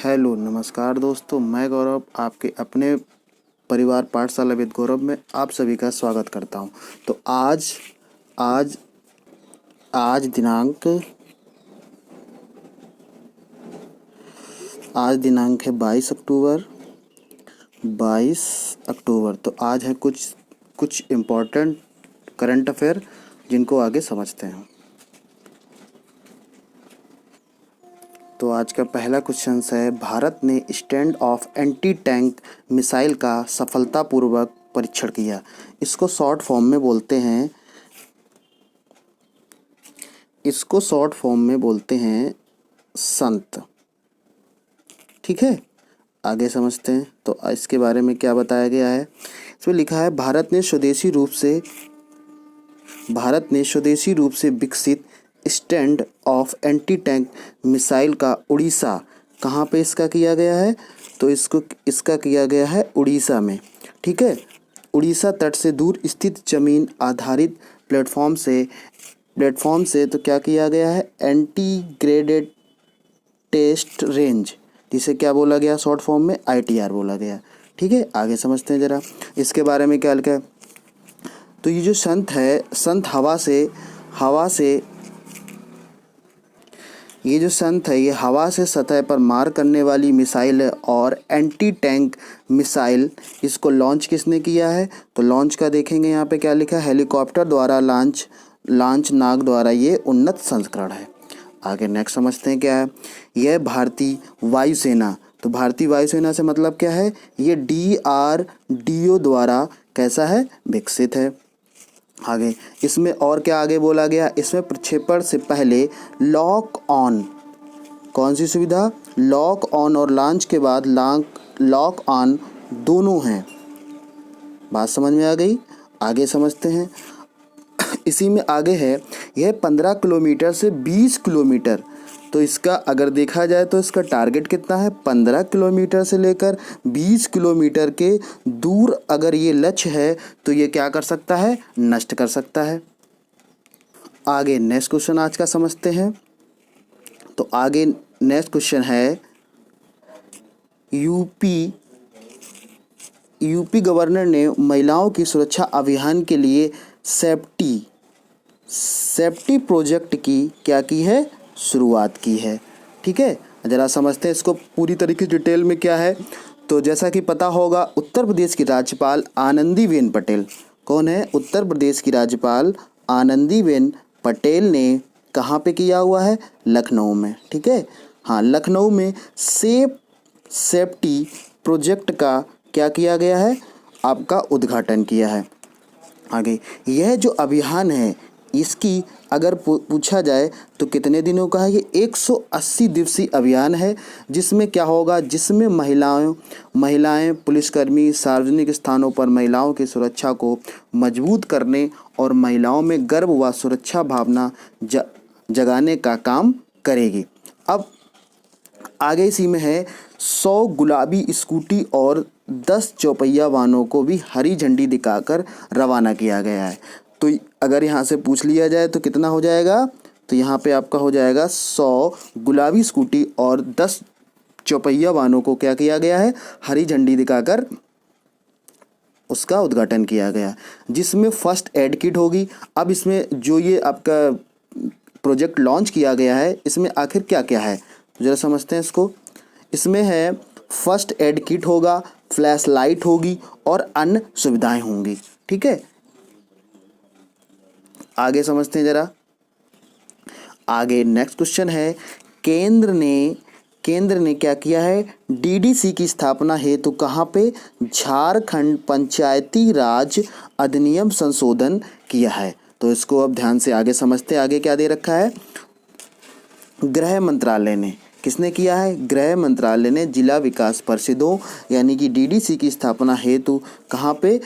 Hello नमस्कार दोस्तों, मैं गौरव आपके अपने परिवार पाठशाला विद गौरव में आप सभी का स्वागत करता हूं। तो आज आज आज दिनांक आज दिनांक है 22 अक्टूबर। तो आज है कुछ इम्पोर्टेंट करंट अफेयर जिनको आगे समझते हैं। तो आज का पहला क्वेश्चन है, भारत ने stand of anti tank missile का सफलतापूर्वक परीक्षण किया। इसको शॉर्ट फॉर्म में बोलते हैं संत। ठीक है, आगे समझते हैं। तो इसके बारे में क्या बताया गया है, इसमें लिखा है भारत ने स्वदेशी रूप से विकसित stand of anti tank missile का उड़ीसा, कहाँ पे इसका किया गया है, तो इसका किया गया है उड़ीसा में। ठीक है, उड़ीसा तट से दूर स्थित जमीन आधारित प्लेटफॉर्म से तो क्या किया गया है, इंटीग्रेटेड टेस्ट रेंज, जिसे क्या बोला गया शॉर्ट फॉर्म में ITR बोला गया। ठीक है, आगे समझते हैं ज़रा इसके बारे में क्या लिखा है। तो ये जो संत है ये हवा से सतह पर मार करने वाली मिसाइल है और एंटी टैंक मिसाइल। इसको लॉन्च किसने किया है, तो लॉन्च का देखेंगे यहाँ पे क्या लिखा है, हेलीकॉप्टर द्वारा लॉन्च नाग द्वारा ये उन्नत संस्करण है। आगे नेक्स्ट समझते हैं क्या है, यह भारतीय वायुसेना। तो भारतीय वायुसेना से मतलब क्या है, ये DRDO द्वारा कैसा है, विकसित है। आगे इसमें और क्या आगे बोला गया, इसमें प्रक्षेपण से पहले लॉक ऑन, कौन सी सुविधा, लॉक ऑन, और लॉन्च के बाद लॉक ऑन दोनों हैं। बात समझ में आ गई, आगे समझते हैं। इसी में आगे है, यह 15 किलोमीटर से 20 किलोमीटर। तो इसका अगर देखा जाए तो इसका टारगेट कितना है, 15 किलोमीटर से लेकर 20 किलोमीटर के दूर अगर ये लक्ष्य है तो ये क्या कर सकता है, नष्ट कर सकता है। आगे नेक्स्ट क्वेश्चन आज का समझते हैं। तो आगे नेक्स्ट क्वेश्चन है, यूपी गवर्नर ने महिलाओं की सुरक्षा अभियान के लिए सेफ्टी प्रोजेक्ट की क्या की है, शुरुआत की है। ठीक है, ज़रा समझते हैं इसको पूरी तरीके डिटेल में क्या है। तो जैसा कि पता होगा, उत्तर प्रदेश की राज्यपाल आनंदीबेन पटेल, कौन है, उत्तर प्रदेश की राज्यपाल आनंदीबेन पटेल ने कहाँ पे किया हुआ है, लखनऊ में। ठीक है, हाँ, लखनऊ में सेफ्टी प्रोजेक्ट का क्या किया गया है, आपका उद्घाटन किया है। आगे यह जो अभियान है इसकी अगर पूछा जाए तो कितने दिनों का है, ये 180 दिवसीय अभियान है। जिसमें क्या होगा, जिसमें महिलाएं पुलिसकर्मी सार्वजनिक स्थानों पर महिलाओं की सुरक्षा को मजबूत करने और महिलाओं में गर्व व सुरक्षा भावना जगाने का काम करेगी। अब आगे इसी में है, 100 गुलाबी स्कूटी और 10 चौपहिया वाहनों को भी हरी झंडी दिखाकर रवाना किया गया है। तो अगर यहाँ से पूछ लिया जाए तो कितना हो जाएगा, तो यहाँ पे आपका हो जाएगा 100 गुलाबी स्कूटी और 10 चौपहिया वाहनों को क्या किया गया है, हरी झंडी दिखाकर उसका उद्घाटन किया गया, जिसमें फर्स्ट एड किट होगी। अब इसमें जो ये आपका प्रोजेक्ट लॉन्च किया गया है, इसमें आखिर क्या क्या है ज़रा समझते हैं इसको। इसमें है फर्स्ट एड किट होगा, फ्लैश लाइट होगी और अन्य सुविधाएं होंगी। ठीक है, आगे समझते हैं ज़रा। आगे नेक्स्ट क्वेश्चन है, केंद्र ने क्या किया है, DDC की स्थापना हेतु कहाँ पे, झारखंड पंचायती राज अधिनियम संशोधन किया है। तो इसको अब ध्यान से आगे समझते हैं। आगे क्या दे रखा है, गृह मंत्रालय ने, किसने किया है, गृह मंत्रालय ने जिला विकास परिषदों यानी कि DDC की स्थापना हेतु कहाँ पे,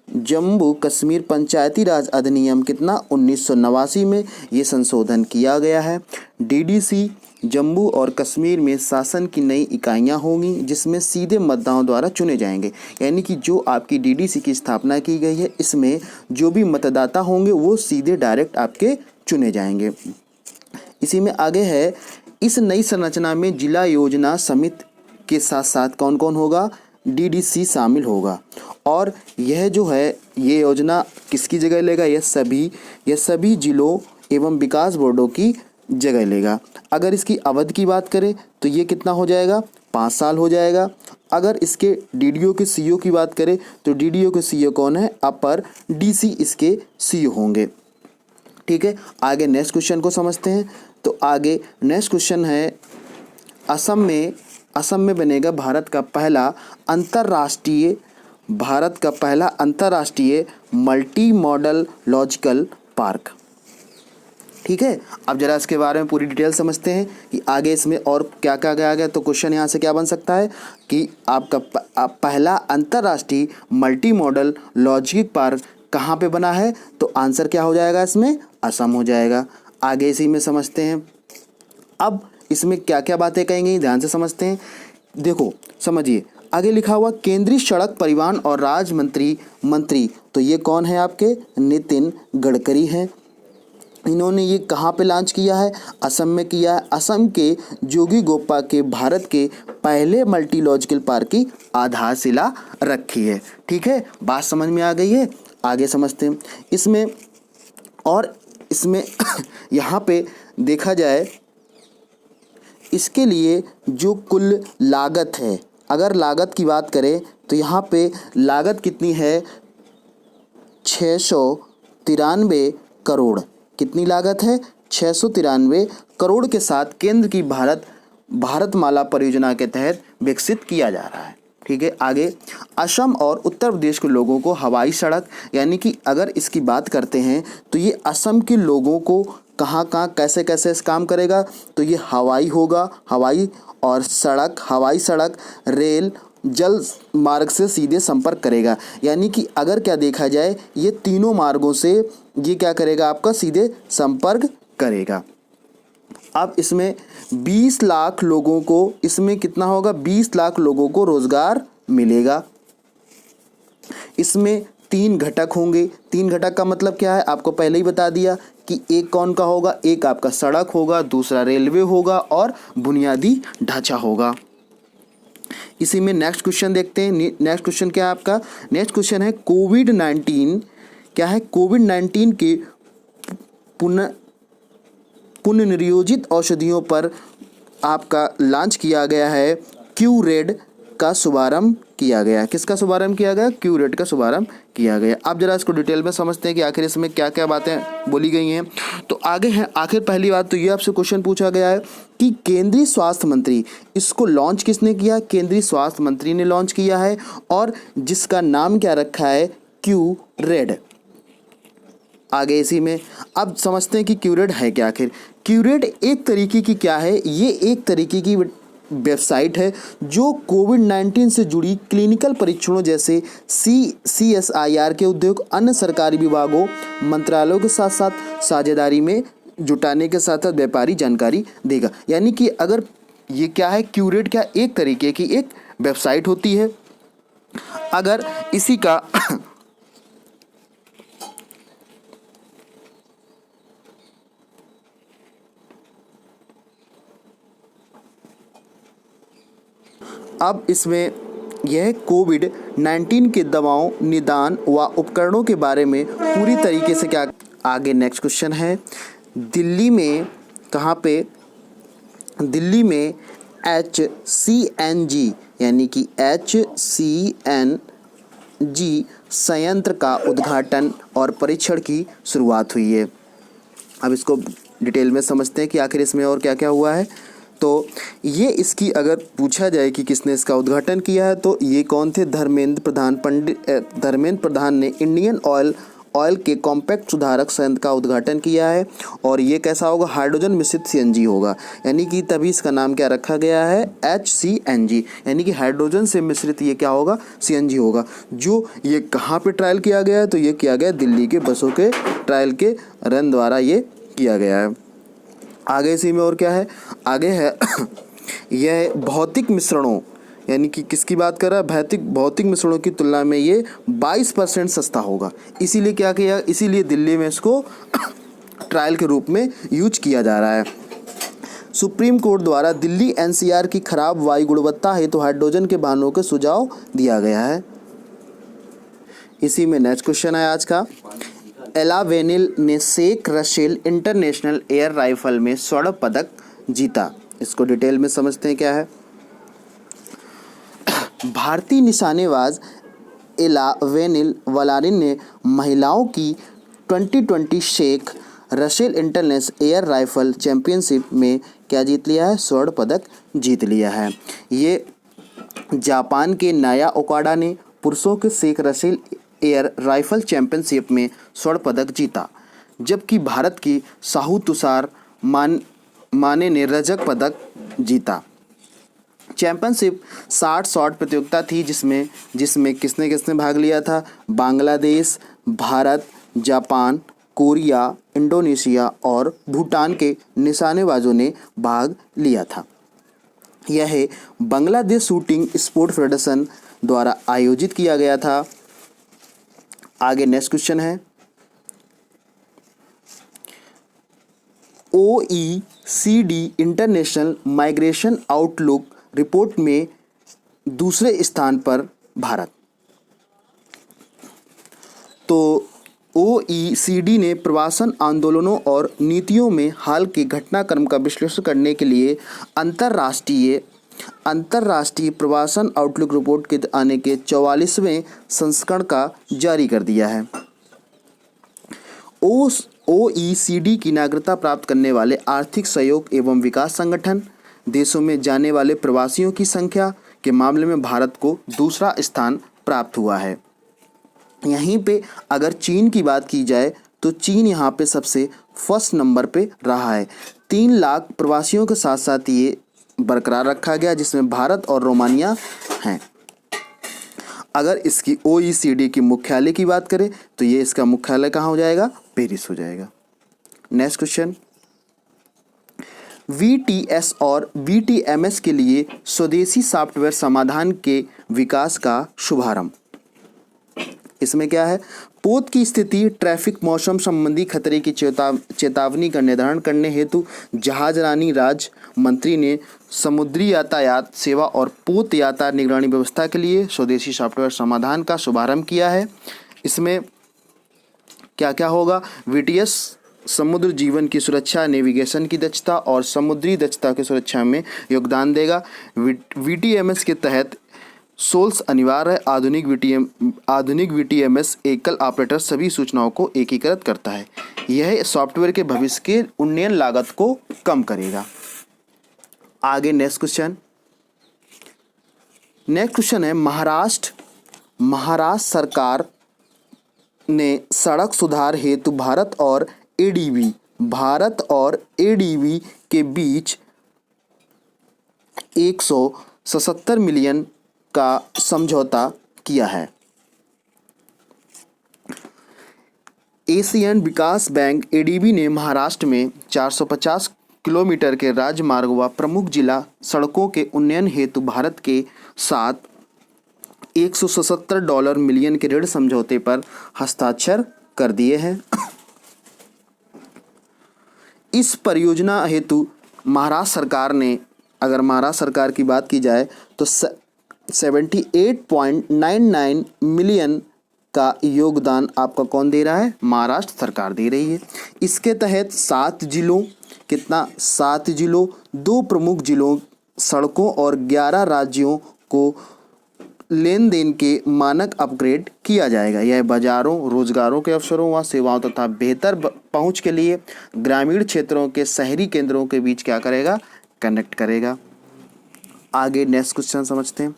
जम्मू कश्मीर पंचायती राज अधिनियम कितना 1989 में ये संशोधन किया गया है। DDC जम्मू और कश्मीर में शासन की नई इकाइयां होंगी जिसमें सीधे मतदाताओं द्वारा चुने जाएंगे, यानी कि जो आपकी DDC की स्थापना की गई है इसमें जो भी मतदाता होंगे वो सीधे डायरेक्ट आपके चुने जाएंगे। इसी में आगे है, इस नई संरचना में जिला योजना समिति के साथ साथ कौन कौन होगा, डीडीसी शामिल होगा। और यह जो है ये योजना किसकी जगह लेगा, यह सभी जिलों एवं विकास बोर्डों की जगह लेगा। अगर इसकी अवधि की बात करें तो ये कितना हो जाएगा, 5 साल हो जाएगा। अगर इसके डीडीओ के सीईओ की बात करें तो डीडीओ के सीईओ कौन है, अपर डीसी इसके सीईओ होंगे। ठीक है, आगे नेक्स्ट क्वेश्चन को समझते हैं। तो आगे नेक्स्ट क्वेश्चन है, असम में बनेगा भारत का पहला अंतर्राष्ट्रीय मल्टी मॉडल लॉजिकल पार्क। ठीक है, अब जरा इसके बारे में पूरी डिटेल समझते हैं कि आगे इसमें और क्या क्या आ गया। तो क्वेश्चन यहाँ से क्या बन सकता है कि आपका पहला अंतर्राष्ट्रीय मल्टी मॉडल लॉजिकल पार्क कहाँ पे बना है, तो आंसर क्या हो जाएगा, इसमें असम हो जाएगा। आगे इसी में समझते हैं। अब इसमें क्या क्या बातें कहेंगे ध्यान से समझते हैं। देखो समझिए, आगे लिखा हुआ केंद्रीय सड़क परिवहन और राज्य मंत्री तो ये कौन है, आपके नितिन गडकरी हैं। इन्होंने ये कहाँ पे लॉन्च किया है, असम में किया है। असम के जोगीघोपा के भारत के पहले मल्टी लॉजिकल पार्क की आधारशिला रखी है। ठीक है, बात समझ में आ गई है। आगे समझते हैं इसमें। और इसमें यहाँ पे देखा जाए, इसके लिए जो कुल लागत है, अगर लागत की बात करें तो यहाँ पे लागत कितनी है, 693 करोड़। कितनी लागत है, 693 करोड़ के साथ केंद्र की भारतमाला परियोजना के तहत विकसित किया जा रहा है। ठीक है, आगे असम और उत्तर प्रदेश के लोगों को हवाई सड़क, यानी कि अगर इसकी बात करते हैं तो ये असम के लोगों को कहाँ कैसे इस काम करेगा, तो ये हवाई होगा, हवाई सड़क रेल जल मार्ग से सीधे संपर्क करेगा। यानी कि अगर क्या देखा जाए, ये तीनों मार्गों से ये क्या करेगा, आपका सीधे संपर्क करेगा। अब इसमें 20 लाख लोगों को, इसमें कितना होगा, 20 लाख लोगों को रोजगार मिलेगा। इसमें 3 घटक होंगे। 3 घटक का मतलब क्या है, आपको पहले ही बता दिया कि एक कौन का होगा, एक आपका सड़क होगा, दूसरा रेलवे होगा और बुनियादी ढांचा होगा। इसी में नेक्स्ट क्वेश्चन देखते हैं। नेक्स्ट क्वेश्चन क्या है आपका, नेक्स्ट क्वेश्चन है कोविड-19 क्या है, कोविड-19 के पुनर्नियोजित औषधियों पर आपका लॉन्च किया गया है, क्यूरेड का शुभारंभ किया गया। किसका शुभारंभ किया गया, क्यूरेड का शुभारंभ किया गया। अब जरा इसको डिटेल में समझते हैं कि आखिर इसमें क्या क्या बातें बोली गई हैं। तो आगे है, आखिर पहली बात तो ये आपसे क्वेश्चन पूछा गया है कि केंद्रीय स्वास्थ्य मंत्री, इसको लॉन्च किसने किया, केंद्रीय स्वास्थ्य मंत्री ने लॉन्च किया है, और जिसका नाम क्या रखा है, क्यूरेड। आगे इसी में अब समझते हैं कि क्यूरेड है क्या। आखिर क्यूरेड एक तरीके की क्या है, ये एक तरीके की वेबसाइट है जो कोविड-19 से जुड़ी क्लिनिकल परीक्षणों जैसे CSIR के उद्योग, अन्य सरकारी विभागों, मंत्रालयों के साथ साथ साझेदारी में जुटाने के साथ साथ व्यापारी जानकारी देगा। यानी कि अगर ये क्या है, क्यूरेड क्या एक तरीके की एक वेबसाइट होती है। अगर इसी का अब इसमें यह कोविड-19 के दवाओं, निदान व उपकरणों के बारे में पूरी तरीके से क्या। आगे नेक्स्ट क्वेश्चन है, दिल्ली में कहाँ पे, दिल्ली में HCNG यानी कि HCNG संयंत्र का उद्घाटन और परीक्षण की शुरुआत हुई है। अब इसको डिटेल में समझते हैं कि आखिर इसमें और क्या क्या हुआ है। तो ये इसकी अगर पूछा जाए कि किसने इसका उद्घाटन किया है, तो ये कौन थे, धर्मेंद्र प्रधान ने इंडियन ऑयल के कॉम्पैक्ट सुधारक संयंत्र का उद्घाटन किया है। और ये कैसा होगा, हाइड्रोजन मिश्रित CNG होगा। यानी कि तभी इसका नाम क्या रखा गया है, HCNG, यानी कि हाइड्रोजन से मिश्रित ये क्या होगा, CNG होगा। जो ये कहाँ पे ट्रायल किया गया है, तो ये किया गया दिल्ली के बसों के ट्रायल के रन द्वारा ये किया गया है। आगे इसी में और क्या है, आगे है यह भौतिक मिश्रणों, यानी कि किसकी बात कर रहा है, भौतिक मिश्रणों की तुलना में ये 22% सस्ता होगा। इसीलिए क्या किया, इसीलिए दिल्ली में इसको ट्रायल के रूप में यूज किया जा रहा है। सुप्रीम कोर्ट द्वारा दिल्ली एनसीआर की खराब वायु गुणवत्ता हेतु हाइड्रोजन के वाहनों को सुझाव दिया गया है। इसी में नेक्स्ट क्वेश्चन है आज का। एला वेनिल ने Sheikh Russel international air rifle में स्वर्ण पदक जीता। इसको डिटेल में समझते हैं क्या है। भारतीय निशानेबाज एला वेनिल वलारिन ने महिलाओं की 2020 Sheikh Russel international air rifle championship में क्या जीत लिया है? स्वर्ण पदक जीत लिया है। ये जापान के नाया ओकाडा ने पुरुषों के Sheikh Russel air rifle championship में स्वर्ण पदक जीता, जबकि भारत की साहू तुषार माने ने रजत पदक जीता। चैंपियनशिप 60 शॉट प्रतियोगिता थी, जिसमें किसने किसने भाग लिया था? Bangladesh, Bharat, Japan, Korea, Indonesia और भूटान के निशानेबाजों ने भाग लिया था। यह बांग्लादेश शूटिंग स्पोर्ट फेडरेशन द्वारा आयोजित किया गया था। आगे नेक्स्ट क्वेश्चन है। OECD international migration outlook report में दूसरे स्थान पर भारत। तो OECD ने प्रवासन आंदोलनों और नीतियों में हाल के घटनाक्रम का विश्लेषण करने के लिए अंतर्राष्ट्रीय प्रवासन आउटलुक रिपोर्ट के आने के 44वें संस्करण का जारी कर दिया है। OECD की नागरिकता प्राप्त करने वाले आर्थिक सहयोग एवं विकास संगठन देशों में जाने वाले प्रवासियों की संख्या के मामले में भारत को दूसरा स्थान प्राप्त हुआ है। यहीं पे अगर चीन की बात की जाए तो चीन यहाँ पे सबसे फर्स्ट नंबर पे रहा है। 3 लाख प्रवासियों के साथ साथ ये बरकरार रखा गया, जिसमें भारत और रोमानिया हैं। अगर इसकी OECD की मुख्यालय की बात करें तो ये इसका मुख्यालय कहाँ हो जाएगा? पेरिस हो जाएगा। Next question. VTS और VTMS के लिए स्वदेशी सॉफ्टवेयर समाधान के विकास का शुभारंभ। इसमें क्या है? पोत की स्थिति, ट्रैफिक, मौसम संबंधी खतरे की चेतावनी का निर्धारण करने हेतु जहाजरानी राज्य मंत्री ने समुद्री यातायात सेवा और पोत यातायात निगरानी व्यवस्था के लिए स्वदेशी सॉफ्टवेयर समाधान का शुभारंभ किया है। इसमें क्या क्या होगा? VTS समुद्र जीवन की सुरक्षा, नेविगेशन की दक्षता और समुद्री दक्षता की सुरक्षा में योगदान देगा। VTMS के तहत सोल्स अनिवार्य है। आधुनिक VTMS एकल ऑपरेटर सभी सूचनाओं को एकीकृत करता है। यह सॉफ्टवेयर के भविष्य के उन्नयन लागत को कम करेगा। आगे नेक्स्ट क्वेश्चन है। महाराष्ट्र सरकार ने सड़क सुधार हेतु भारत और ADB के बीच 177 मिलियन का समझौता किया है। एशियन विकास बैंक ADB ने महाराष्ट्र में 450 किलोमीटर के राजमार्ग व प्रमुख जिला सड़कों के उन्नयन हेतु भारत के साथ $177 मिलियन के ऋण समझौते पर हस्ताक्षर कर दिए हैं। इस परियोजना हेतु महाराष्ट्र सरकार की बात की जाए तो 78.99 मिलियन का योगदान आपका कौन दे रहा है? महाराष्ट्र सरकार दे रही है। इसके तहत 7 जिलों 2 प्रमुख जिलों सड़कों और 11 राज्यों को लेन देन के मानक अपग्रेड किया जाएगा। यह बाजारों, रोजगारों के अवसरों व सेवाओं तथा बेहतर पहुंच के लिए ग्रामीण क्षेत्रों के शहरी केंद्रों के बीच क्या करेगा? कनेक्ट करेगा। आगे नेक्स्ट क्वेश्चन समझते हैं।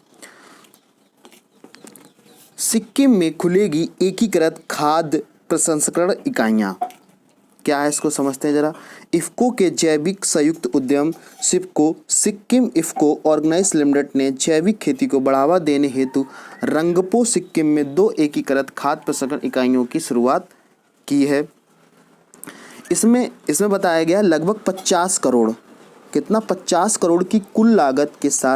सिक्किम में खुलेगी एकीकृत खाद्य प्रसंस्करण इकाइयाँ। क्या है इसको समझते हैं जरा। इफ्को के जैविक संयुक्त उद्यम सिक्किम इफ्को ऑर्गेनाइज लिमिटेड ने जैविक खेती को बढ़ावा देने हेतु रंगपो सिक्किम में 2 एकीकृत खाद्य प्रसंस्करण इकाइयों की शुरुआत की है। इसमें बताया गया लगभग 50 करोड़ की कुल लागत के साथ